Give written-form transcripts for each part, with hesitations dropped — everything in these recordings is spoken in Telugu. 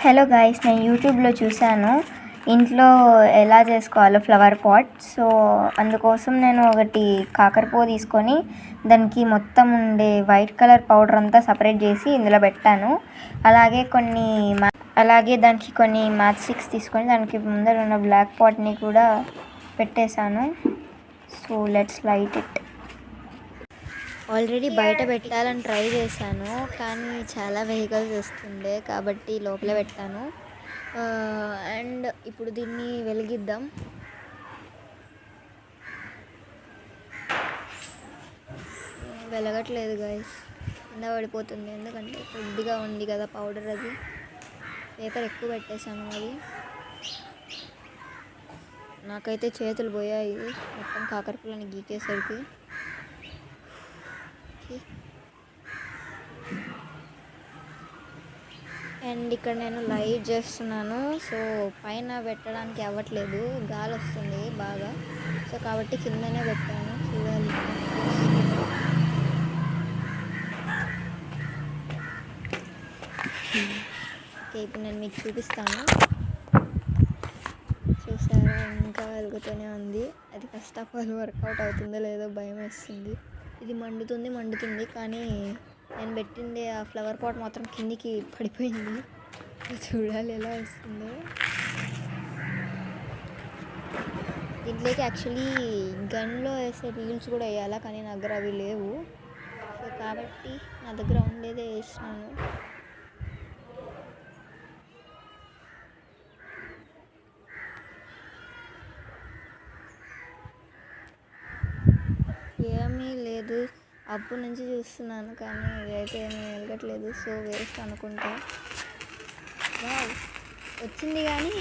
హలో గైస్, నేను యూట్యూబ్లో చూశాను ఇంట్లో ఎలా చేసుకోవాలో ఫ్లవర్ పాట్. సో అందుకోసం నేను ఒకటి కాకరపువ్వు తీసుకొని దానికి మొత్తం ఉండే వైట్ కలర్ పౌడర్ అంతా సపరేట్ చేసి ఇందులో పెట్టాను. అలాగే దానికి కొన్ని మ్యాచ్ స్టిక్స్ తీసుకొని దానికి ముందర ఉన్న బ్లాక్ పాట్ని కూడా పెట్టేశాను. So let's light it. Already బయట పెట్టాలని ట్రై చేశాను, కానీ చాలా వెహికల్స్ వస్తుండే కాబట్టి లోపల పెట్టాను. అండ్ ఇప్పుడు దీన్ని వెలిగిద్దాం. వెలగట్లేదు గైస్, కింద పడిపోతుంది. ఎందుకంటే కొద్దిగా ఉంది కదా పౌడర్, అది పేపర్ ఎక్కువ పెట్టేశాను. అది నాకైతే చేతులు పోయాయి మొత్తం కాకరపుల్లని గీకేసరికి. అండ్ ఇక్కడ నేను లైట్ చేస్తున్నాను. సో పైన పెట్టడానికి అవ్వట్లేదు, గాలి వస్తుంది బాగా. సో కాబట్టి కిందనే పెట్టాను. చూడాలి. ఓకే, ఇప్పుడు నేను మీకు చూపిస్తాను. చూసారా, ఇంకా వెలుగుతూనే ఉంది. అది ఫస్ట్ ఆఫ్ ఆల్ వర్కౌట్ అవుతుందో లేదో భయం వేస్తుంది. ఇది మండుతుంది కానీ నేను పెట్టింది ఆ ఫ్లవర్ పాట్ మాత్రం కిందికి పడిపోయింది. చూడాలి ఎలా వస్తుందో. దీంట్లోకి యాక్చువల్లీ గన్లో వేసే రీల్స్ కూడా వేయాలా, కానీ నా దగ్గర అవి లేవు. సో కాబట్టి నా దగ్గర ఉండేదే వేసినాను. ఏమీ లేదు, అప్పటి నుంచి చూస్తున్నాను కానీ ఇదైతే ఏమీ వెలగట్లేదు. సో వేస్ట్ అనుకుంటా. వచ్చింది కానీ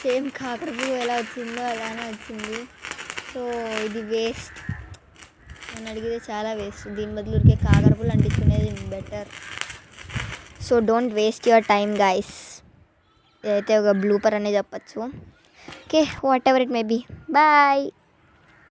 సేమ్ కాకరపువ్వు ఎలా వచ్చిందో అలానే వచ్చింది. సో ఇది వేస్ట్. నేను అడిగితే చాలా వేస్ట్. దీని బదులు ఉరికే కాకరపువ్వులు అంటించుకునేది better. So don't waste your time guys. ఇదైతే ఒక బ్లూపర్ అనే చెప్పచ్చు. Okay, whatever it may be. Bye.